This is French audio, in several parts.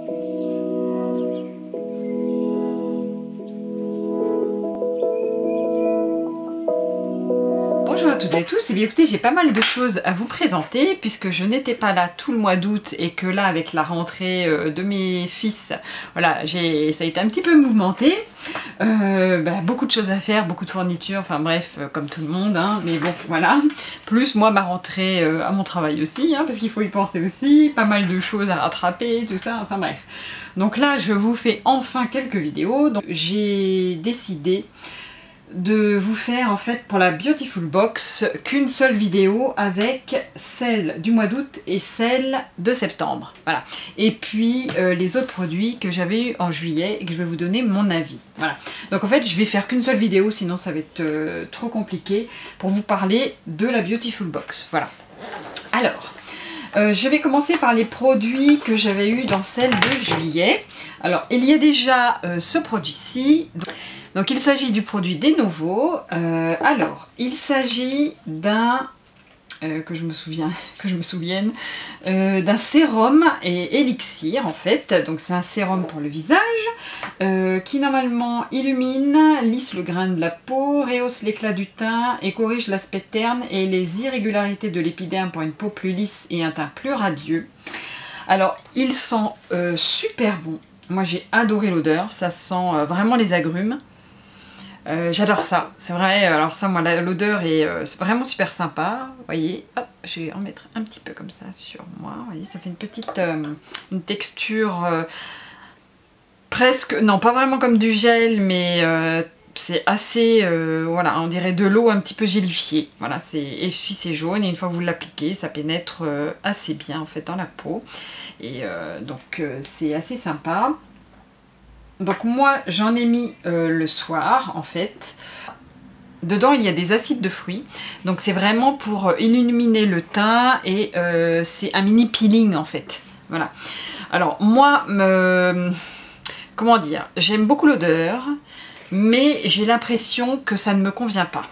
Bonjour à toutes et à tous, et bien écoutez, j'ai pas mal de choses à vous présenter puisque je n'étais pas là tout le mois d'août et que là avec la rentrée de mes fils, voilà, ça a été un petit peu mouvementé. Beaucoup de choses à faire, beaucoup de fournitures, enfin bref, comme tout le monde, hein, mais bon, voilà. Plus moi, ma rentrée à mon travail aussi, hein, parce qu'il faut y penser aussi, pas mal de choses à rattraper, tout ça, enfin bref. Donc là, je vous fais enfin quelques vidéos, donc j'ai décidé de vous faire en fait pour la Beautiful Box qu'une seule vidéo avec celle du mois d'août et celle de septembre, voilà, et puis les autres produits que j'avais eu en juillet et que je vais vous donner mon avis, voilà. Donc en fait je vais faire qu'une seule vidéo, sinon ça va être trop compliqué pour vous parler de la Beautiful Box, voilà. Alors je vais commencer par les produits que j'avais eu dans celle de juillet. Alors il y a déjà ce produit-ci. Donc il s'agit du produit Denovo. Alors il s'agit d'un que je me souvienne d'un sérum et élixir en fait. Donc c'est un sérum pour le visage qui normalement illumine, lisse le grain de la peau, rehausse l'éclat du teint et corrige l'aspect terne et les irrégularités de l'épiderme pour une peau plus lisse et un teint plus radieux. Alors il sent super bon. Moi j'ai adoré l'odeur, ça sent vraiment les agrumes. J'adore ça, c'est vrai. Alors ça, moi, l'odeur est vraiment super sympa. Vous voyez, hop, je vais en mettre un petit peu comme ça sur moi. Vous voyez, ça fait une petite, une texture presque, non, pas vraiment comme du gel, mais c'est assez, voilà, on dirait de l'eau un petit peu gélifiée. Voilà, et puis c'est jaune et une fois que vous l'appliquez, ça pénètre assez bien en fait dans la peau. Et donc c'est assez sympa. Donc moi j'en ai mis le soir en fait. Dedans il y a des acides de fruits, donc c'est vraiment pour illuminer le teint et c'est un mini peeling en fait. Voilà. Alors moi, comment dire, j'aime beaucoup l'odeur, mais j'ai l'impression que ça ne me convient pas.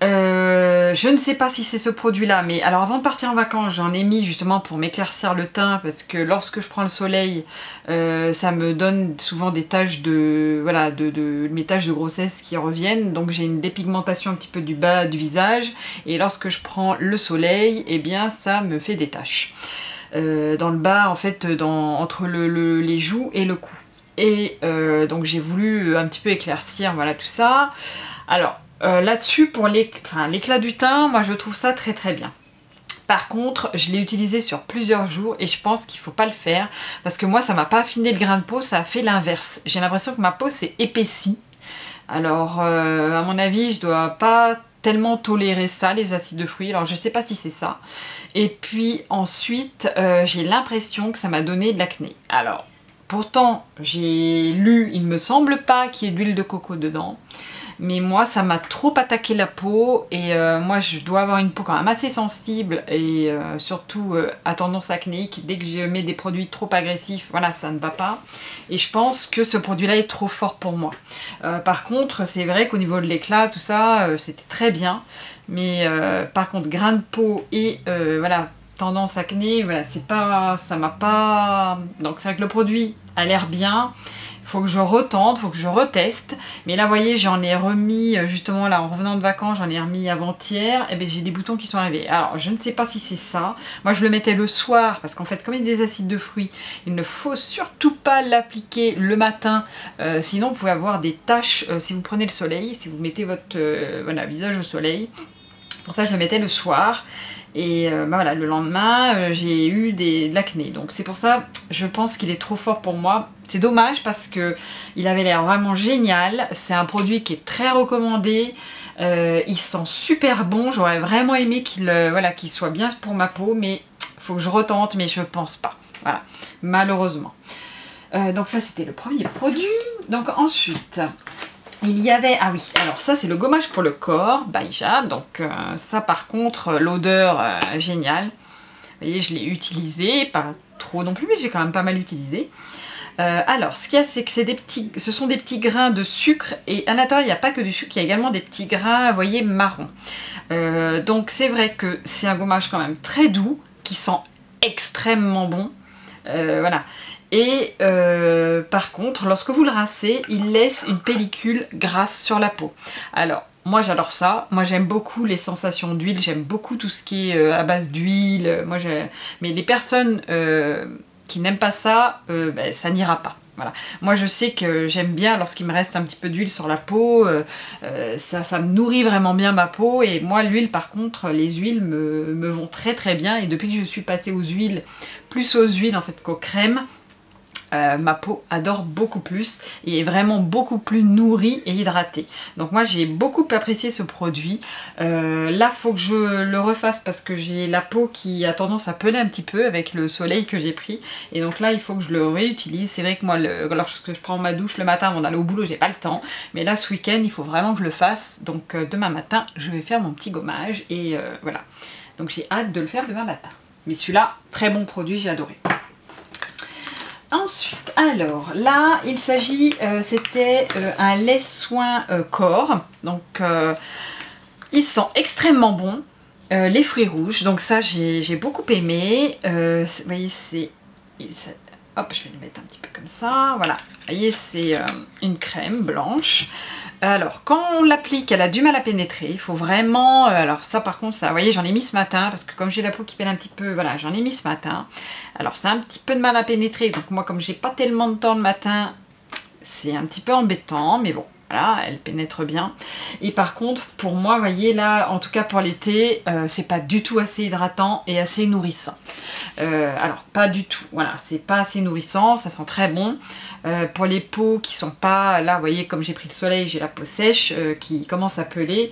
Je ne sais pas si c'est ce produit là, mais alors avant de partir en vacances j'en ai mis justement pour m'éclaircir le teint parce que lorsque je prends le soleil ça me donne souvent des taches de, voilà, mes taches de grossesse qui reviennent, donc j'ai une dépigmentation un petit peu du bas du visage et lorsque je prends le soleil, eh bien ça me fait des taches dans le bas en fait, entre les joues et le cou, et donc j'ai voulu un petit peu éclaircir, voilà, tout ça. Alors là-dessus, pour l'éclat du teint, moi je trouve ça très très bien. Par contre, je l'ai utilisé sur plusieurs jours et je pense qu'il ne faut pas le faire parce que moi ça m'a pas affiné le grain de peau, ça a fait l'inverse. J'ai l'impression que ma peau s'est épaissie. Alors à mon avis, je dois pas tellement tolérer ça, les acides de fruits, alors je sais pas si c'est ça. Et puis ensuite, j'ai l'impression que ça m'a donné de l'acné. Alors, pourtant, j'ai lu, il me semble pas qu'il y ait d'huile de coco dedans. Mais moi ça m'a trop attaqué la peau et moi je dois avoir une peau quand même assez sensible et surtout à tendance acnéique. Dès que je mets des produits trop agressifs, voilà, ça ne va pas. Et je pense que ce produit là est trop fort pour moi. Par contre c'est vrai qu'au niveau de l'éclat, tout ça, c'était très bien. Mais par contre grain de peau et voilà, tendance acné, voilà, c'est pas, ça m'a pas... Donc c'est vrai que le produit a l'air bien. Faut que je retente, faut que je reteste. Mais là, vous voyez, j'en ai remis, justement, là, en revenant de vacances, j'en ai remis avant-hier. Et bien, j'ai des boutons qui sont arrivés. Alors, je ne sais pas si c'est ça. Moi, je le mettais le soir, parce qu'en fait, comme il y a des acides de fruits, il ne faut surtout pas l'appliquer le matin. Sinon, vous pouvez avoir des taches si vous prenez le soleil, si vous mettez votre voilà, visage au soleil. Pour ça, je le mettais le soir. Et voilà, le lendemain, j'ai eu de l'acné. Donc c'est pour ça, je pense qu'il est trop fort pour moi. C'est dommage parce que il avait l'air vraiment génial. C'est un produit qui est très recommandé. Il sent super bon. J'aurais vraiment aimé qu'il voilà, qu'il soit bien pour ma peau. Mais il faut que je retente, mais je pense pas. Voilà, malheureusement. Donc ça, c'était le premier produit. Donc ensuite... il y avait, ah oui, alors ça c'est le gommage pour le corps, by Jade. Donc ça par contre, l'odeur géniale. Vous voyez, je l'ai utilisé, pas trop non plus, mais j'ai quand même pas mal utilisé. Alors, ce qu'il y a, c'est que ce sont des petits grains de sucre, et à l'intérieur, il n'y a pas que du sucre, il y a également des petits grains, vous voyez, marron. Donc c'est vrai que c'est un gommage quand même très doux, qui sent extrêmement bon. Voilà. Et par contre, lorsque vous le rincez, il laisse une pellicule grasse sur la peau. Alors, moi j'adore ça, moi j'aime beaucoup les sensations d'huile, j'aime beaucoup tout ce qui est à base d'huile, mais les personnes qui n'aiment pas ça, ben, ça n'ira pas. Voilà. Moi je sais que j'aime bien lorsqu'il me reste un petit peu d'huile sur la peau, ça me nourrit vraiment bien ma peau, et moi l'huile par contre, les huiles me vont très très bien, et depuis que je suis passée aux huiles, plus aux huiles en fait qu'aux crèmes, ma peau adore beaucoup plus et est vraiment beaucoup plus nourrie et hydratée. Donc moi j'ai beaucoup apprécié ce produit. Là faut que je le refasse parce que j'ai la peau qui a tendance à peler un petit peu avec le soleil que j'ai pris. Et donc là il faut que je le réutilise. C'est vrai que moi lorsque je prends ma douche le matin avant d'aller au boulot, j'ai pas le temps. Mais là ce week-end il faut vraiment que je le fasse. Donc demain matin je vais faire mon petit gommage et voilà. Donc j'ai hâte de le faire demain matin. Mais celui-là, très bon produit, j'ai adoré. Ensuite, alors là, il s'agit, c'était un lait soin corps, donc il sent extrêmement bon, les fruits rouges, donc ça j'ai beaucoup aimé, vous voyez hop, je vais le mettre un petit peu comme ça, voilà, vous voyez c'est une crème blanche. Alors, quand on l'applique, elle a du mal à pénétrer, il faut vraiment... alors ça par contre, ça, vous voyez, j'en ai mis ce matin, parce que comme j'ai la peau qui pèle un petit peu, voilà, j'en ai mis ce matin. Alors, c'est un petit peu de mal à pénétrer, donc moi, comme j'ai pas tellement de temps le matin, c'est un petit peu embêtant, mais bon, voilà, elle pénètre bien. Et par contre, pour moi, vous voyez, là, en tout cas pour l'été, c'est pas du tout assez hydratant et assez nourrissant. Alors, pas du tout, voilà, c'est pas assez nourrissant, ça sent très bon. Pour les peaux qui sont pas, là vous voyez comme j'ai pris le soleil, j'ai la peau sèche qui commence à peler,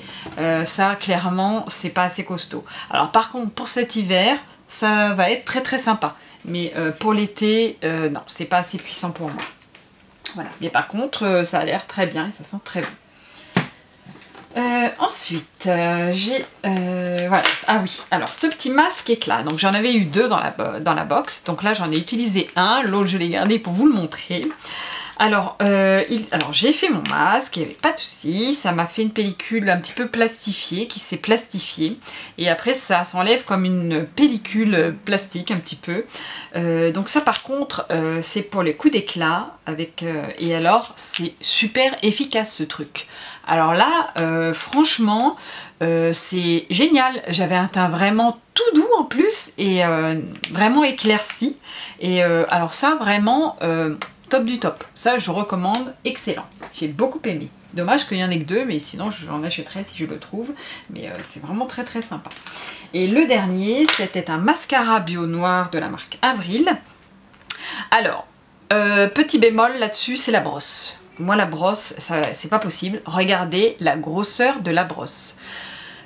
ça clairement c'est pas assez costaud. Alors par contre pour cet hiver ça va être très très sympa, mais pour l'été non, c'est pas assez puissant pour moi. Voilà, mais par contre ça a l'air très bien et ça sent très bon. Ensuite, j'ai... voilà. Ah oui, alors ce petit masque éclat, donc j'en avais eu deux dans la box, donc là j'en ai utilisé un, l'autre je l'ai gardé pour vous le montrer. Alors, j'ai fait mon masque, il n'y avait pas de souci, ça m'a fait une pellicule un petit peu plastifiée, qui s'est plastifiée, et après ça s'enlève comme une pellicule plastique un petit peu. Donc ça par contre, c'est pour les coups d'éclat, et alors c'est super efficace ce truc. Alors là, franchement, c'est génial. J'avais un teint vraiment tout doux en plus et vraiment éclairci. Et alors ça, vraiment, top du top. Ça, je recommande, excellent. J'ai beaucoup aimé. Dommage qu'il n'y en ait que deux, mais sinon j'en achèterai si je le trouve. Mais c'est vraiment très très sympa. Et le dernier, c'était un mascara bio noir de la marque Avril. Alors, petit bémol là-dessus, c'est la brosse. Moi la brosse, c'est pas possible. Regardez la grosseur de la brosse.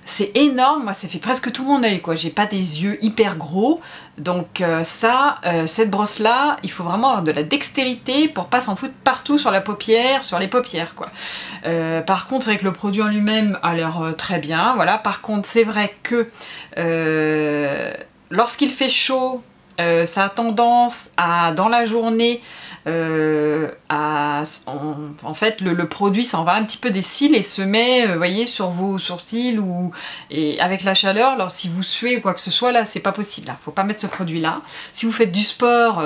C'est énorme, moi ça fait presque tout mon œil quoi. J'ai pas des yeux hyper gros. Donc cette brosse là, il faut vraiment avoir de la dextérité pour pas s'en foutre partout sur la paupière, sur les paupières quoi. Par contre c'est vrai que le produit en lui-même a l'air très bien. Voilà. Par contre c'est vrai que lorsqu'il fait chaud, ça a tendance à, dans la journée, en fait le produit s'en va un petit peu des cils et se met vous voyez sur vos sourcils et avec la chaleur, alors si vous suez ou quoi que ce soit là c'est pas possible, là faut pas mettre ce produit là. Si vous faites du sport,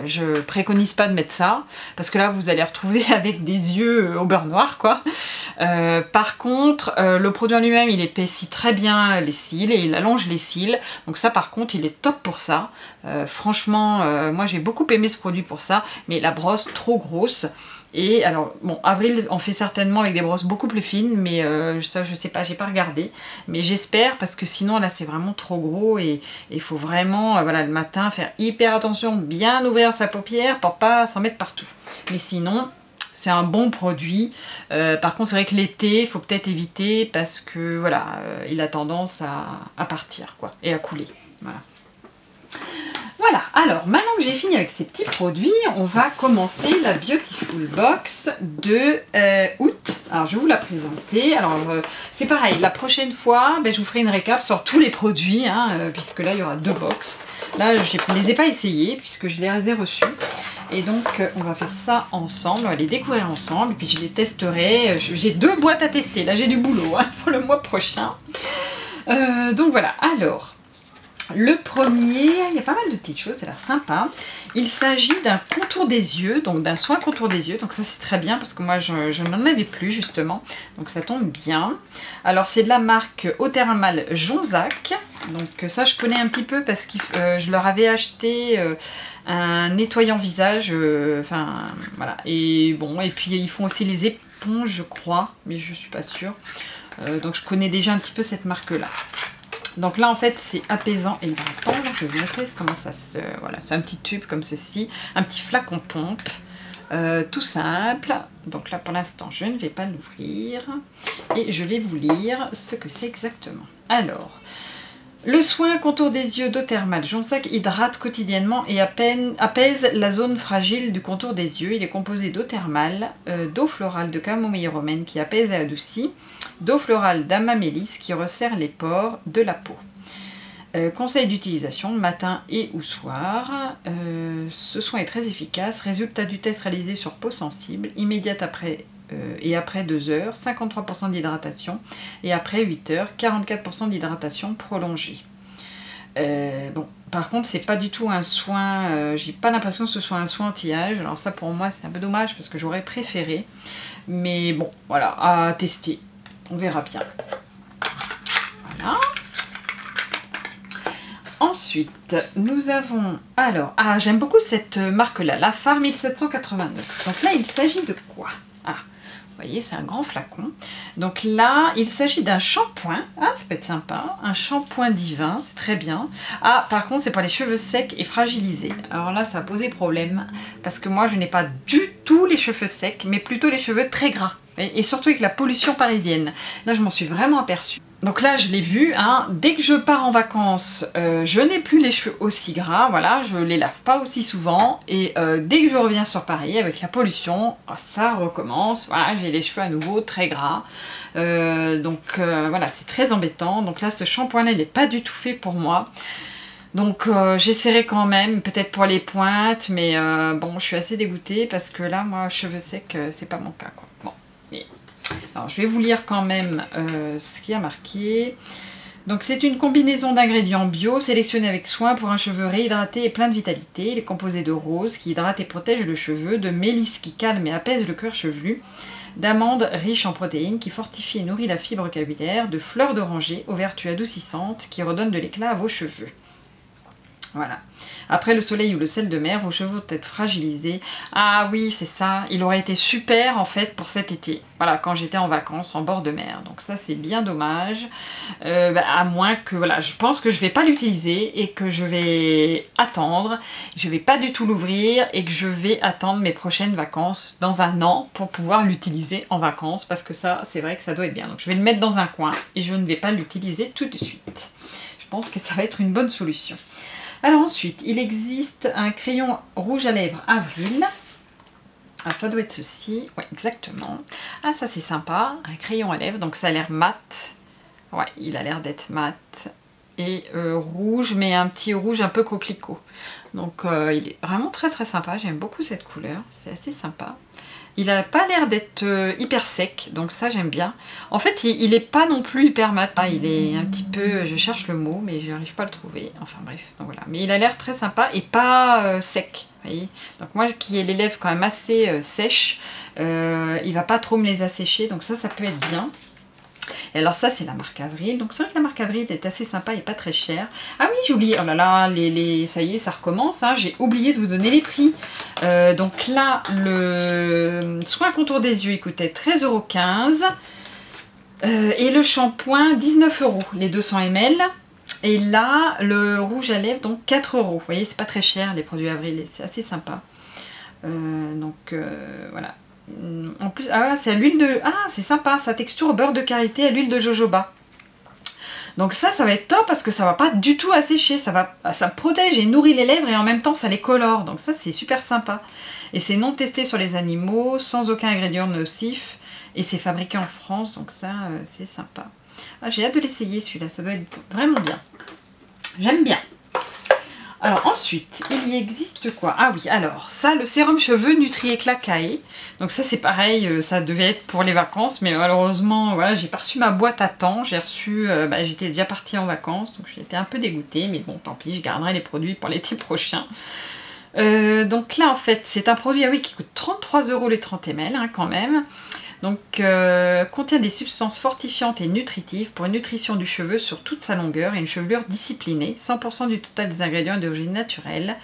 je préconise pas de mettre ça parce que là vous allez retrouver avec des yeux au beurre noir quoi. Par contre le produit en lui-même il épaissit très bien les cils et il allonge les cils, donc ça par contre il est top pour ça. Franchement moi j'ai beaucoup aimé ce produit pour ça, mais la brosse trop grosse. Et alors bon, Avril en fait certainement avec des brosses beaucoup plus fines, mais ça je sais pas, j'ai pas regardé, mais j'espère parce que sinon là c'est vraiment trop gros et il faut vraiment voilà le matin faire hyper attention, bien ouvrir sa paupière pour pas s'en mettre partout. Mais sinon c'est un bon produit. Par contre c'est vrai que l'été il faut peut-être éviter parce que voilà il a tendance à partir quoi et à couler. Voilà. Voilà, alors maintenant que j'ai fini avec ces petits produits, on va commencer la Beautiful Box de août. Alors je vais vous la présenter. Alors c'est pareil, la prochaine fois, je vous ferai une récap sur tous les produits, hein, puisque là il y aura deux box. Là je ne les ai pas essayés puisque je les ai reçus. Et donc on va faire ça ensemble, on va les découvrir ensemble, et puis je les testerai. J'ai deux boîtes à tester, là j'ai du boulot hein, pour le mois prochain. Donc voilà, alors... Le premier, il y a pas mal de petites choses, ça a l'air sympa. Il s'agit d'un contour des yeux, donc d'un soin contour des yeux. Donc ça c'est très bien parce que moi je n'en avais plus justement. Donc ça tombe bien. Alors c'est de la marque Eau Thermale Jonzac. Donc ça je connais un petit peu parce que je leur avais acheté un nettoyant visage. Enfin voilà. Et bon, et puis ils font aussi les éponges je crois, mais je suis pas sûre. Donc je connais déjà un petit peu cette marque là. Donc là en fait c'est apaisant et hydratant. Je vais vous montrer comment ça se... Voilà, c'est un petit tube comme ceci, un petit flacon pompe, tout simple. Donc là pour l'instant je ne vais pas l'ouvrir et je vais vous lire ce que c'est exactement. Alors, le soin contour des yeux d'eau thermale Jonzac hydrate quotidiennement et apaise la zone fragile du contour des yeux. Il est composé d'eau thermale, d'eau florale de camomille romaine qui apaise et adoucit, d'eau florale d'amamélis qui resserre les pores de la peau. Conseil d'utilisation, matin et ou soir. Ce soin est très efficace. Résultat du test réalisé sur peau sensible, immédiate après et après 2 heures, 53% d'hydratation, et après 8 heures, 44% d'hydratation prolongée. Bon, par contre, c'est pas du tout un soin, j'ai pas l'impression que ce soit un soin anti-âge. Alors ça pour moi c'est un peu dommage parce que j'aurais préféré. Mais bon, voilà, à tester. On verra bien. Voilà. Ensuite, nous avons... Alors, j'aime beaucoup cette marque-là, la Phare 1789. Donc là, il s'agit de quoi? Vous voyez, c'est un grand flacon. Donc là, il s'agit d'un shampoing. Ça peut être sympa. Un shampoing divin, c'est très bien. Par contre, c'est pour les cheveux secs et fragilisés. Alors là, ça a posé problème. Parce que moi, je n'ai pas du tout les cheveux secs, mais plutôt les cheveux très gras. Et surtout avec la pollution parisienne. Là, je m'en suis vraiment aperçue. Donc là, je l'ai vu, dès que je pars en vacances, je n'ai plus les cheveux aussi gras, voilà, je les lave pas aussi souvent, et dès que je reviens sur Paris, avec la pollution, ça recommence, voilà, j'ai les cheveux à nouveau très gras, voilà, c'est très embêtant. Donc là, ce shampoing-là, il n'est pas du tout fait pour moi. Donc j'essaierai quand même, peut-être pour les pointes, mais bon, je suis assez dégoûtée, parce que là, moi, cheveux secs, c'est pas mon cas, quoi. Bon, mais... Alors, je vais vous lire quand même ce qu'il y a marqué. Donc, c'est une combinaison d'ingrédients bio sélectionnés avec soin pour un cheveu réhydraté et plein de vitalité. Il est composé de rose qui hydrate et protège le cheveu, de mélisse qui calme et apaise le cuir chevelu, d'amandes riches en protéines qui fortifient et nourrit la fibre capillaire, de fleurs d'oranger aux vertus adoucissantes qui redonnent de l'éclat à vos cheveux. Voilà. Après le soleil ou le sel de mer, vos cheveux vont être fragilisés. Ah oui, c'est ça. Il aurait été super en fait pour cet été. Voilà, quand j'étais en vacances en bord de mer. Donc ça, c'est bien dommage. À moins que, voilà, je pense que je vais pas l'utiliser et que je vais attendre. Je vais pas du tout l'ouvrir et que je vais attendre mes prochaines vacances dans un an pour pouvoir l'utiliser en vacances. Parce que ça, c'est vrai que ça doit être bien. Donc je vais le mettre dans un coin et je ne vais pas l'utiliser tout de suite. Je pense que ça va être une bonne solution. Alors ensuite, il existe un crayon rouge à lèvres Avril. Ça doit être ceci. Ouais, exactement. Ça c'est sympa. Un crayon à lèvres. Donc ça a l'air mat. Ouais, il a l'air d'être mat. Et rouge, mais un petit rouge un peu coquelicot. Donc il est vraiment très très sympa. J'aime beaucoup cette couleur. C'est assez sympa. Il n'a pas l'air d'être hyper sec, donc ça j'aime bien. En fait, il n'est pas non plus hyper mat. Il est un petit peu, je cherche le mot, mais je n'arrive pas à le trouver. Enfin bref, donc voilà. Mais il a l'air très sympa et pas sec. Vous voyez, donc moi qui ai les lèvres quand même assez sèches, il va pas trop me les assécher, donc ça peut être bien. Et alors ça c'est la marque Avril, donc c'est vrai que la marque Avril est assez sympa et pas très chère. Ah oui, j'ai oublié, oh là là, ça y est, ça recommence, j'ai oublié de vous donner les prix. Donc là, le soin contour des yeux, il coûtait 13,15 € et le shampoing 19 €, les 200 ml. Et là, le rouge à lèvres, donc 4 €. Vous voyez, c'est pas très cher les produits Avril, c'est assez sympa. Voilà. En plus, c'est à l'huile de... c'est sympa, sa texture au beurre de karité à l'huile de jojoba. Donc ça va être top parce que ça va pas du tout assécher, ça protège et nourrit les lèvres et en même temps ça les colore. Donc ça c'est super sympa. Et c'est non testé sur les animaux, sans aucun ingrédient nocif. Et c'est fabriqué en France, donc ça c'est sympa. J'ai hâte de l'essayer celui-là, ça doit être vraiment bien. J'aime bien. Alors ensuite, il y existe quoi? Ah oui, alors ça, le sérum cheveux Nutri-Éclat Caé. Donc ça c'est pareil, ça devait être pour les vacances, mais malheureusement, voilà, j'ai pas reçu ma boîte à temps. J'ai reçu, j'étais déjà partie en vacances, donc j'étais un peu dégoûtée, mais bon, tant pis, je garderai les produits pour l'été prochain. Donc là en fait c'est un produit ah oui, qui coûte 33 € les 30 ml hein, quand même. Donc contient des substances fortifiantes et nutritives pour une nutrition du cheveu sur toute sa longueur et une chevelure disciplinée. 100% du total des ingrédients est d'origine naturelle.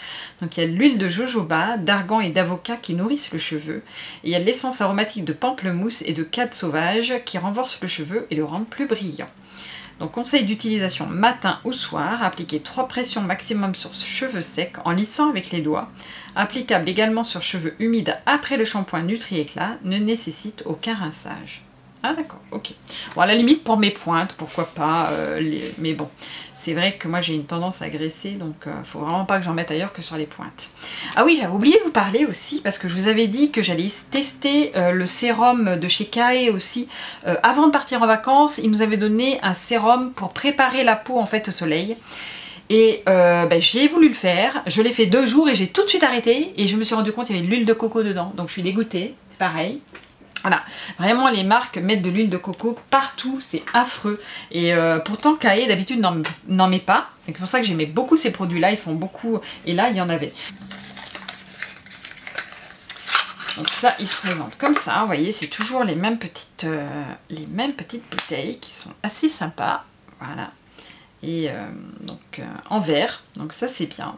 Donc il y a de l'huile de jojoba, d'argan et d'avocat qui nourrissent le cheveu. Et il y a de l'essence aromatique de pamplemousse et de cade sauvage qui renforcent le cheveu et le rendent plus brillant. Donc conseil d'utilisation matin ou soir, appliquez 3 pressions maximum sur cheveux secs en lissant avec les doigts. Applicable également sur cheveux humides après le shampoing Nutri-Éclat, ne nécessite aucun rinçage. Ah d'accord, ok. Bon à la limite pour mes pointes, pourquoi pas, mais bon, c'est vrai que moi j'ai une tendance à graisser, donc faut vraiment pas que j'en mette ailleurs que sur les pointes. Ah oui, j'avais oublié de vous parler aussi, parce que je vous avais dit que j'allais tester le sérum de chez Kae aussi. Avant de partir en vacances, ils nous avaient donné un sérum pour préparer la peau en fait au soleil. Et j'ai voulu le faire, je l'ai fait 2 jours et j'ai tout de suite arrêté et je me suis rendu compte qu'il y avait de l'huile de coco dedans, donc je suis dégoûtée, c'est pareil. Voilà, vraiment les marques mettent de l'huile de coco partout, c'est affreux. Et pourtant Kae d'habitude n'en met pas, c'est pour ça que j'aimais beaucoup ces produits-là, ils font beaucoup, et là il y en avait. Donc ça, il se présente comme ça, vous voyez, c'est toujours les mêmes petites bouteilles qui sont assez sympas, voilà. Et donc en verre, donc ça c'est bien.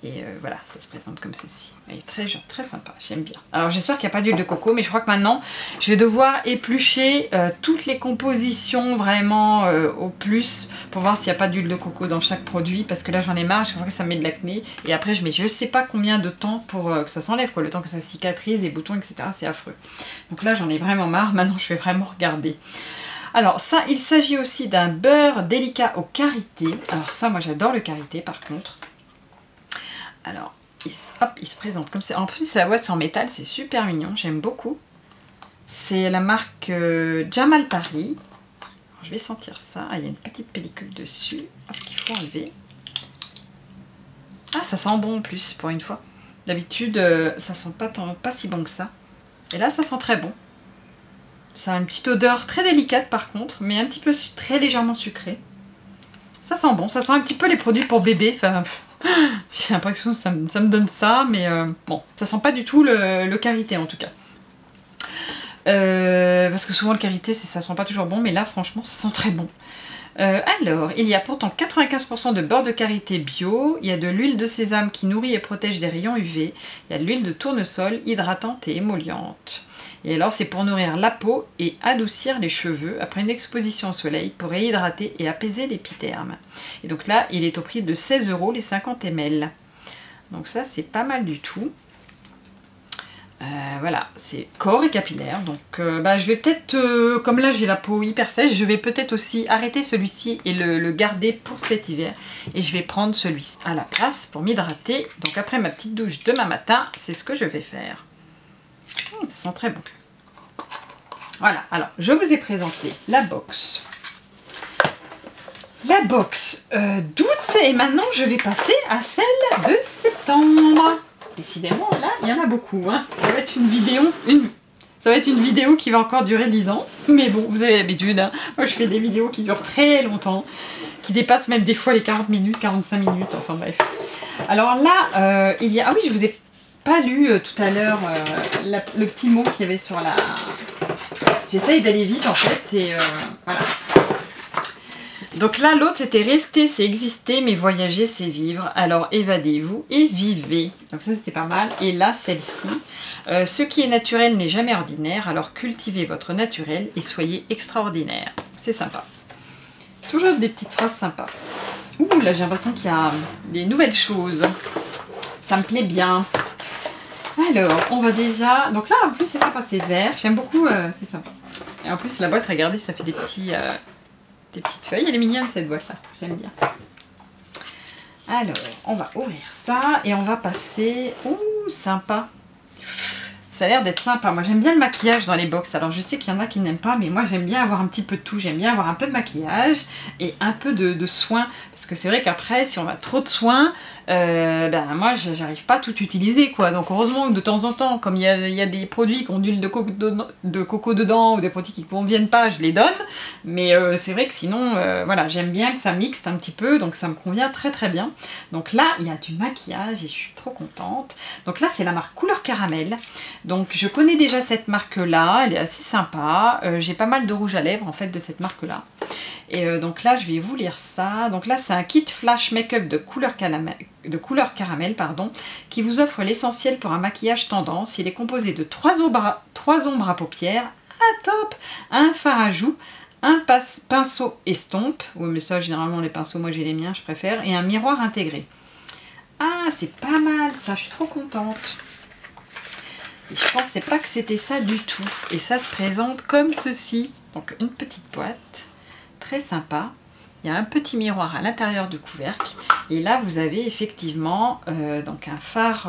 Et voilà, ça se présente comme ceci. Elle est très sympa, j'aime bien. Alors j'espère qu'il n'y a pas d'huile de coco, mais je crois que maintenant je vais devoir éplucher toutes les compositions vraiment au plus pour voir s'il n'y a pas d'huile de coco dans chaque produit, parce que là j'en ai marre, chaque fois que ça me met de l'acné. Et après je mets je sais pas combien de temps pour que ça s'enlève, quoi, le temps que ça cicatrise, les boutons, etc. C'est affreux. Donc là j'en ai vraiment marre, maintenant je vais vraiment regarder. Alors ça, il s'agit aussi d'un beurre délicat au karité. Alors ça, moi j'adore le karité par contre. Alors, hop, il se présente comme ça. En plus, la boîte c'est en métal, c'est super mignon, j'aime beaucoup. C'est la marque Jamal Paris. Alors, je vais sentir ça. Ah, il y a une petite pellicule dessus qu'il faut enlever. Ah, ça sent bon en plus pour une fois. D'habitude, ça sent pas si bon que ça. Et là, ça sent très bon. Ça a une petite odeur très délicate par contre, mais un petit peu très légèrement sucrée. Ça sent bon, ça sent un petit peu les produits pour bébé. Enfin, j'ai l'impression que ça me donne ça, mais bon, ça sent pas du tout le karité en tout cas. Parce que souvent le karité, ça sent pas toujours bon, mais là franchement, ça sent très bon. Alors, il y a pourtant 95% de beurre de karité bio, il y a de l'huile de sésame qui nourrit et protège des rayons UV, il y a de l'huile de tournesol hydratante et émolliente. Et alors c'est pour nourrir la peau et adoucir les cheveux après une exposition au soleil pour réhydrater et apaiser l'épiderme. Et donc là, il est au prix de 16 € les 50 ml. Donc ça, c'est pas mal du tout. Voilà, c'est corps et capillaire, donc je vais peut-être, comme là j'ai la peau hyper sèche, je vais peut-être aussi arrêter celui-ci et le garder pour cet hiver, et je vais prendre celui-ci à la place pour m'hydrater. Donc après ma petite douche demain matin, c'est ce que je vais faire. Ça sent très bon. Voilà, alors je vous ai présenté la box. La box d'août, et maintenant je vais passer à celle de septembre. Décidément, là, il y en a beaucoup. Hein. Ça va être une vidéo qui va encore durer 10 ans. Mais bon, vous avez l'habitude. Hein. Moi, je fais des vidéos qui durent très longtemps, qui dépassent même des fois les 40 minutes, 45 minutes. Enfin bref. Alors là, il y a... Ah oui, je vous ai pas lu tout à l'heure le petit mot qu'il y avait sur la... J'essaye d'aller vite en fait. Et voilà. Donc là, l'autre, c'était rester, c'est exister, mais voyager, c'est vivre. Alors, évadez-vous et vivez. Donc ça, c'était pas mal. Et là, celle-ci. Ce qui est naturel n'est jamais ordinaire, alors cultivez votre naturel et soyez extraordinaire. C'est sympa. Toujours des petites phrases sympas. Ouh, là, j'ai l'impression qu'il y a des nouvelles choses. Ça me plaît bien. Alors, on va déjà... Donc là, en plus, c'est sympa, c'est vert. J'aime beaucoup, c'est sympa. Et en plus, la boîte, regardez, ça fait des petits... des petites feuilles, elle est mignonne cette boîte là, j'aime bien. Alors, on va ouvrir ça et on va passer... Ouh, sympa. Ça a l'air d'être sympa. Moi j'aime bien le maquillage dans les box. Alors je sais qu'il y en a qui n'aiment pas, mais moi j'aime bien avoir un petit peu de tout. J'aime bien avoir un peu de maquillage et un peu de soin. Parce que c'est vrai qu'après, si on a trop de soins, ben moi j'arrive pas à tout utiliser quoi. Donc heureusement que de temps en temps, comme il y a des produits qui ont d'huile de coco dedans ou des produits qui ne conviennent pas, je les donne. Mais c'est vrai que sinon, voilà, j'aime bien que ça mixe un petit peu. Donc ça me convient très très bien. Donc là, il y a du maquillage et je suis trop contente. Donc là, c'est la marque Couleur Caramel. Donc je connais déjà cette marque là, elle est assez sympa, j'ai pas mal de rouge à lèvres en fait de cette marque là. Et donc là je vais vous lire ça, donc là c'est un kit flash make-up de couleur caramel pardon, qui vous offre l'essentiel pour un maquillage tendance. Il est composé de 3 ombres à paupières, ah top, un fard à joues, un pinceau estompe, oui mais ça généralement les pinceaux moi j'ai les miens je préfère, et un miroir intégré. Ah c'est pas mal ça, je suis trop contente. Et je pensais pas que c'était ça du tout. Et ça se présente comme ceci. Donc une petite boîte, très sympa. Il y a un petit miroir à l'intérieur du couvercle. Et là vous avez effectivement donc un fard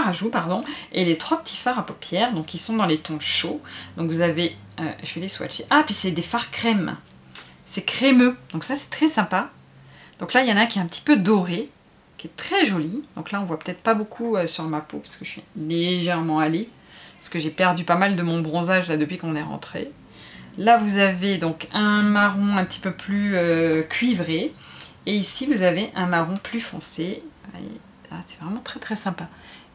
à joues, pardon, et les 3 petits fards à paupières, donc ils sont dans les tons chauds. Donc vous avez, je vais les swatcher. Ah, puis c'est des fards crème. C'est crémeux, donc ça c'est très sympa. Donc là il y en a un qui est un petit peu doré, qui est très joli. Donc là on voit peut-être pas beaucoup sur ma peau parce que je suis légèrement allée, parce que j'ai perdu pas mal de mon bronzage là depuis qu'on est rentré. Là vous avez donc un marron un petit peu plus cuivré, et ici vous avez un marron plus foncé. Ah, c'est vraiment très très sympa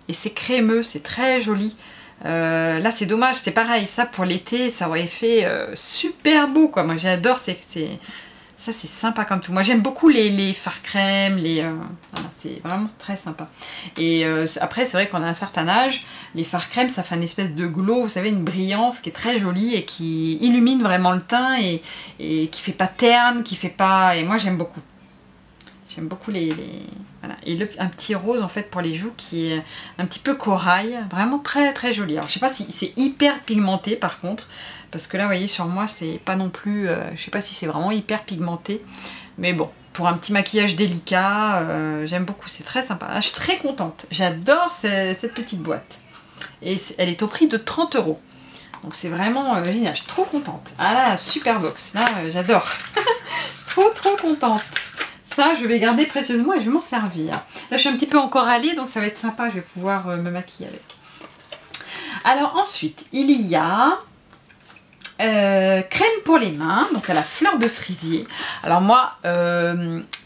et c'est crémeux, c'est très joli. Là c'est dommage, c'est pareil, ça pour l'été ça aurait fait super beau quoi. Moi j'adore, ça c'est sympa comme tout. Moi j'aime beaucoup les fards crème, voilà, c'est vraiment très sympa. Et après c'est vrai qu'on a un certain âge, les fards crème ça fait une espèce de glow, vous savez, une brillance qui est très jolie et qui illumine vraiment le teint et qui fait pas terne, qui fait pas... Et moi j'aime beaucoup. J'aime beaucoup voilà. Et un petit rose en fait pour les joues qui est un petit peu corail, vraiment très très joli. Alors je sais pas si c'est hyper pigmenté par contre, parce que là vous voyez sur moi c'est pas non plus, je sais pas si c'est vraiment hyper pigmenté, mais bon, pour un petit maquillage délicat, j'aime beaucoup, c'est très sympa. Ah, je suis très contente, j'adore cette petite boîte. Et elle est au prix de 30 €. Donc c'est vraiment génial, je suis trop contente. Ah là, super box, là j'adore. Trop contente. Ça, je vais garder précieusement et je vais m'en servir. Là, je suis un petit peu encore allée, donc ça va être sympa. Je vais pouvoir me maquiller avec. Alors ensuite, il y a crème pour les mains, donc à la fleur de cerisier. Alors moi,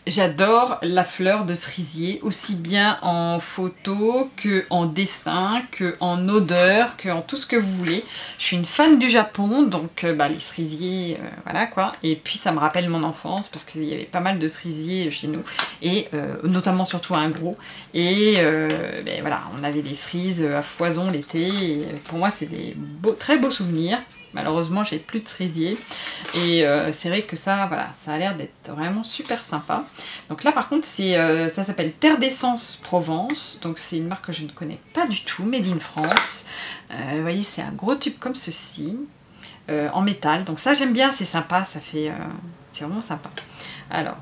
j'adore la fleur de cerisier, aussi bien en photo que en dessin, que en odeur, que en tout ce que vous voulez. Je suis une fan du Japon, donc les cerisiers, voilà quoi. Et puis ça me rappelle mon enfance, parce qu'il y avait pas mal de cerisiers chez nous, et notamment surtout un gros. Et voilà, on avait des cerises à foison l'été, et pour moi c'est des très beaux souvenirs. Malheureusement j'ai plus de cerisier et c'est vrai que ça, voilà, ça a l'air d'être vraiment super sympa. Donc là par contre ça s'appelle Terre d'Essence Provence, donc c'est une marque que je ne connais pas du tout, made in France. Vous voyez c'est un gros tube comme ceci, en métal, donc ça j'aime bien, c'est sympa, ça fait, c'est vraiment sympa. Alors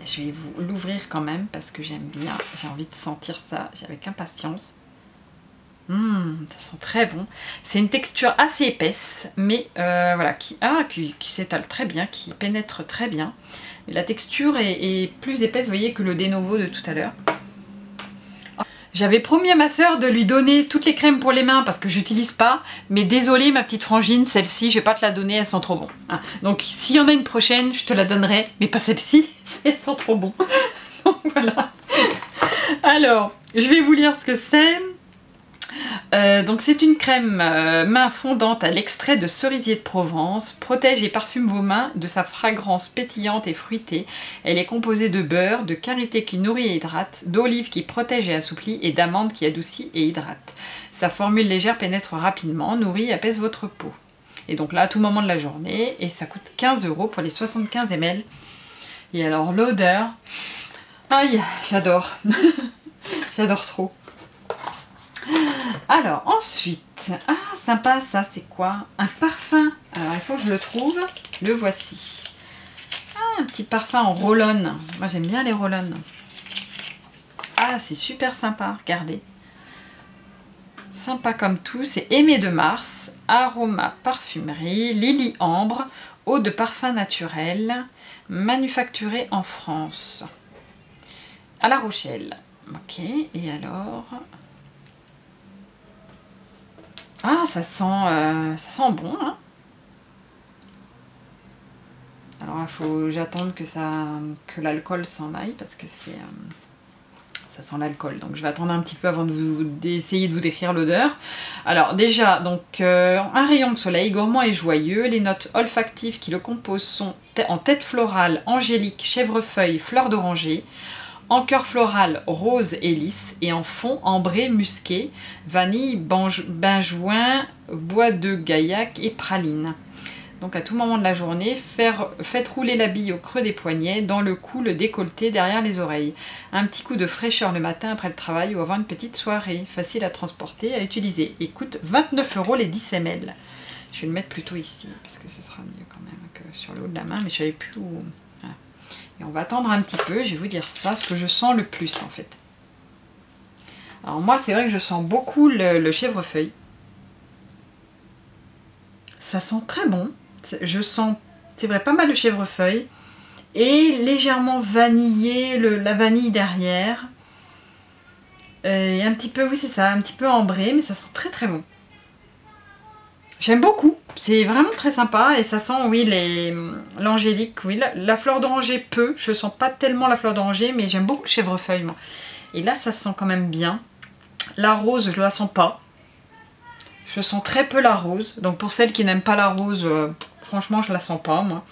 je vais vous l'ouvrir quand même parce que j'aime bien, j'ai envie de sentir ça avec impatience. Ça sent très bon. C'est une texture assez épaisse, mais voilà, qui s'étale très bien, qui pénètre très bien. Mais la texture est plus épaisse, vous voyez, que le Denovo de tout à l'heure. J'avais promis à ma soeur de lui donner toutes les crèmes pour les mains parce que j'utilise pas, mais désolée ma petite frangine, celle-ci je vais pas te la donner, elles sont trop bon. Hein. Donc s'il y en a une prochaine, je te la donnerai, mais pas celle-ci, elles sont trop bon. Donc voilà. Alors, je vais vous lire ce que c'est. Donc c'est une crème main fondante à l'extrait de cerisier de Provence, protège et parfume vos mains de sa fragrance pétillante et fruitée. Elle est composée de beurre, de karité qui nourrit et hydrate, d'olive qui protège et assouplit et d'amande qui adoucit et hydrate. Sa formule légère pénètre rapidement, nourrit et apaise votre peau. Et donc là à tout moment de la journée, et ça coûte 15 € pour les 75 ml. Et alors l'odeur, aïe, j'adore, j'adore trop. Alors ensuite, ah sympa ça, c'est quoi? Un parfum. Alors il faut que je le trouve, le voici. Ah, un petit parfum en roll-on. Moi j'aime bien les roll-on. Ah, c'est super sympa, regardez. Sympa comme tout, c'est Aimé de Mars, Aroma Parfumerie, Lily Ambre, eau de parfum naturel, manufacturée en France. À La Rochelle. Ok, et alors... Ah, ça sent bon, hein. Alors, il faut j'attende que l'alcool s'en aille, parce que c'est... ça sent l'alcool, donc je vais attendre un petit peu avant d'essayer de vous décrire l'odeur. Alors déjà, donc un rayon de soleil gourmand et joyeux. Les notes olfactives qui le composent sont en tête florale, angélique, chèvrefeuille, fleur d'oranger, en cœur floral, rose et lisse, et en fond, ambré, musqué, vanille, benjoin, bois de gaillac et praline. Donc à tout moment de la journée, faites rouler la bille au creux des poignets, dans le cou, le décolleté, derrière les oreilles. Un petit coup de fraîcheur le matin après le travail ou avant une petite soirée. Facile à transporter, à utiliser. Et coûte 29 € les 10 ml. Je vais le mettre plutôt ici, parce que ce sera mieux quand même que sur le haut de la main, mais je savais plus où... Voilà. Et on va attendre un petit peu, je vais vous dire ça, ce que je sens le plus en fait. Alors moi, c'est vrai que je sens beaucoup le chèvrefeuille. Ça sent très bon. Je sens, c'est vrai, pas mal de chèvrefeuille et légèrement vanillé, la vanille derrière. Et un petit peu, oui c'est ça, un petit peu ambré, mais ça sent très très bon. J'aime beaucoup, c'est vraiment très sympa et ça sent, oui, l'angélique, oui, la fleur d'oranger peu, je sens pas tellement la fleur d'oranger, mais j'aime beaucoup le chèvrefeuille moi. Et là ça sent quand même bien. La rose, je la sens pas. Je sens très peu la rose, donc pour celles qui n'aiment pas la rose, franchement je la sens pas moi.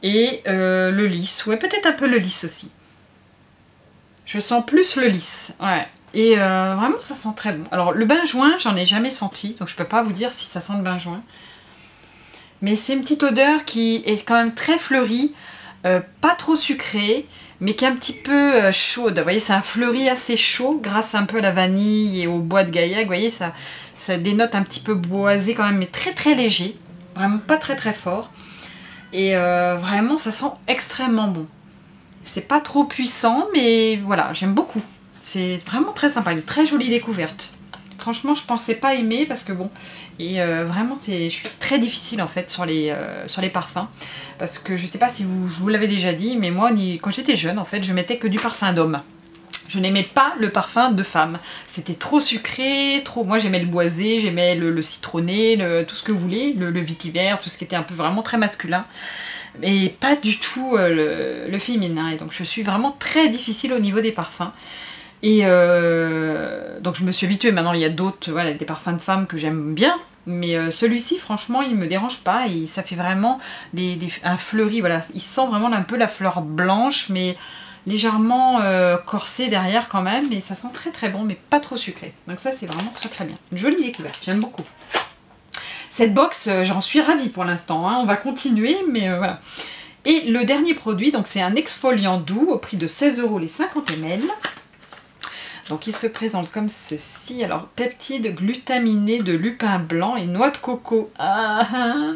Et le lys, ouais, peut-être un peu le lys aussi. Je sens plus le lys, ouais. Et vraiment ça sent très bon. Alors le benjoin, j'en ai jamais senti, donc je peux pas vous dire si ça sent le benjoin. Mais c'est une petite odeur qui est quand même très fleurie, pas trop sucrée, mais qui est un petit peu chaude. Vous voyez, c'est un fleuri assez chaud, grâce un peu à la vanille et au bois de gaillac. Vous voyez, ça dénote un petit peu boisé quand même, mais très très léger. Vraiment pas très très fort. Et vraiment, ça sent extrêmement bon. C'est pas trop puissant, mais voilà, j'aime beaucoup. C'est vraiment très sympa, une très jolie découverte. Franchement, je pensais pas aimer parce que bon... Et vraiment, je suis très difficile en fait sur les parfums. Parce que je sais pas si je vous l'avais déjà dit, mais moi, quand j'étais jeune, en fait, je mettais que du parfum d'homme. Je n'aimais pas le parfum de femme. C'était trop sucré, trop... Moi, j'aimais le boisé, j'aimais le citronné, tout ce que vous voulez, le vétiver, tout ce qui était un peu vraiment très masculin. Et pas du tout le féminin. Et donc, je suis vraiment très difficile au niveau des parfums. Et donc je me suis habituée, maintenant il y a d'autres, voilà, des parfums de femmes que j'aime bien, mais celui-ci franchement il me dérange pas, et ça fait vraiment un fleuri, voilà, il sent vraiment un peu la fleur blanche, mais légèrement corsé derrière quand même, et ça sent très très bon, mais pas trop sucré, donc ça c'est vraiment très très bien, une jolie découverte, j'aime beaucoup. Cette box, j'en suis ravie pour l'instant, hein. On va continuer, mais voilà. Et le dernier produit, donc c'est un exfoliant doux au prix de 16 € les 50 ml. Donc il se présente comme ceci. Alors peptides glutaminés de lupin blanc et noix de coco. Ah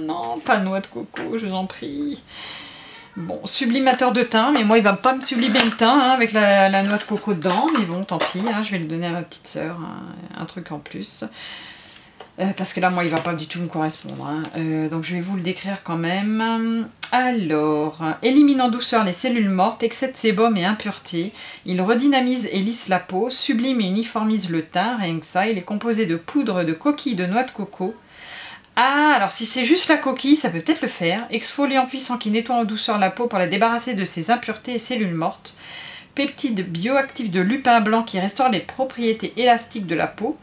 non, pas noix de coco, je vous en prie. Bon, sublimateur de teint, mais moi il va pas me sublimer le teint hein, avec la noix de coco dedans. Mais bon, tant pis, hein, je vais le donner à ma petite sœur, hein, un truc en plus. Parce que là, moi, il va pas du tout me correspondre. Hein. Donc, je vais vous le décrire quand même. Alors, élimine en douceur les cellules mortes, excède sébum et impuretés. Il redynamise et lisse la peau, sublime et uniformise le teint. Rien que ça, il est composé de poudre de coquille de noix de coco. Ah, alors si c'est juste la coquille, ça peut peut-être le faire. Exfoliant puissant qui nettoie en douceur la peau pour la débarrasser de ses impuretés et cellules mortes. Peptides bioactifs de lupin blanc qui restaurent les propriétés élastiques de la peau.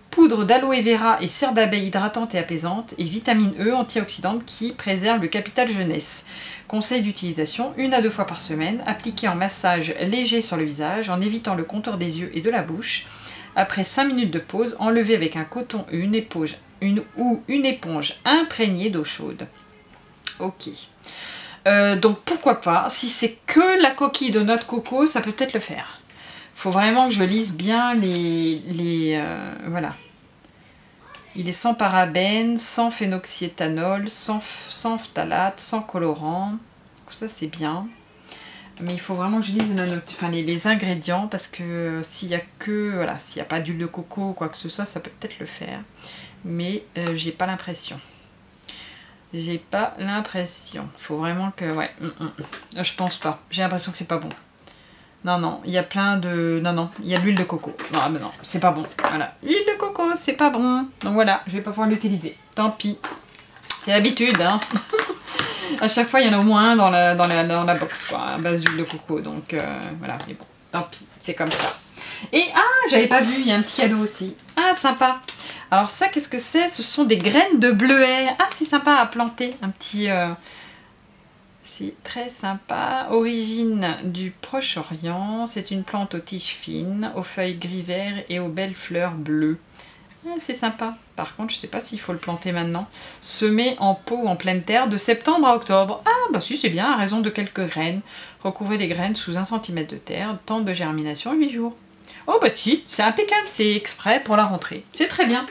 Poudre d'aloe vera et cire d'abeille hydratante et apaisante, et vitamine E antioxydante qui préserve le capital jeunesse. Conseil d'utilisation, 1 à 2 fois par semaine, appliqué en massage léger sur le visage en évitant le contour des yeux et de la bouche. Après 5 minutes de pause, enlevez avec un coton ou une éponge imprégnée d'eau chaude. Ok. Donc pourquoi pas, si c'est que la coquille de noix de coco, ça peut peut-être le faire. Faut vraiment que je lise bien voilà. Il est sans parabènes, sans phénoxyéthanol, sans phtalate, sans colorant. Ça c'est bien. Mais il faut vraiment que je lise les ingrédients parce que s'il y a que, voilà, s'il n'y a pas d'huile de coco ou quoi que ce soit, ça peut peut-être le faire. Mais j'ai pas l'impression. J'ai pas l'impression. Faut vraiment que, ouais, je pense pas. J'ai l'impression que c'est pas bon. Non, non, il y a plein de... Non, non, il y a de l'huile de coco. Non, mais non, c'est pas bon. Voilà, l'huile de coco, c'est pas bon. Donc voilà, je vais pas pouvoir l'utiliser. Tant pis. J'ai l'habitude, hein. À chaque fois, il y en a au moins un dans la box, quoi, à base d'huile de coco. Donc voilà, mais bon, tant pis, c'est comme ça. Et j'avais pas vu, il y a un petit cadeau aussi. Ah, sympa. Alors ça, qu'est-ce que c'est? Ce sont des graines de bleuet. Ah, c'est sympa à planter. Un petit... C'est très sympa. Origine du Proche-Orient. C'est une plante aux tiges fines, aux feuilles gris-vert et aux belles fleurs bleues. C'est sympa. Par contre, je sais pas s'il faut le planter maintenant. Semer en pot ou en pleine terre de septembre à octobre. Ah, bah si, c'est bien, à raison de quelques graines. Recouvrez les graines sous 1 cm de terre. Temps de germination, 8 jours. Oh, bah si, c'est impeccable. C'est exprès pour la rentrée. C'est très bien.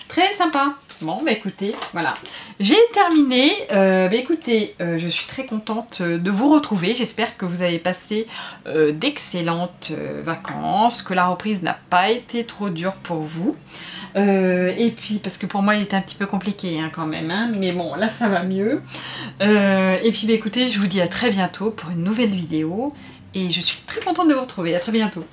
Très sympa. Bon, bah écoutez, voilà. J'ai terminé. Écoutez, je suis très contente de vous retrouver. J'espère que vous avez passé d'excellentes vacances, que la reprise n'a pas été trop dure pour vous. Et puis, parce que pour moi, il était un petit peu compliqué hein, quand même. Hein, mais bon, là, ça va mieux. Et puis, bah, écoutez, je vous dis à très bientôt pour une nouvelle vidéo. Et je suis très contente de vous retrouver. À très bientôt.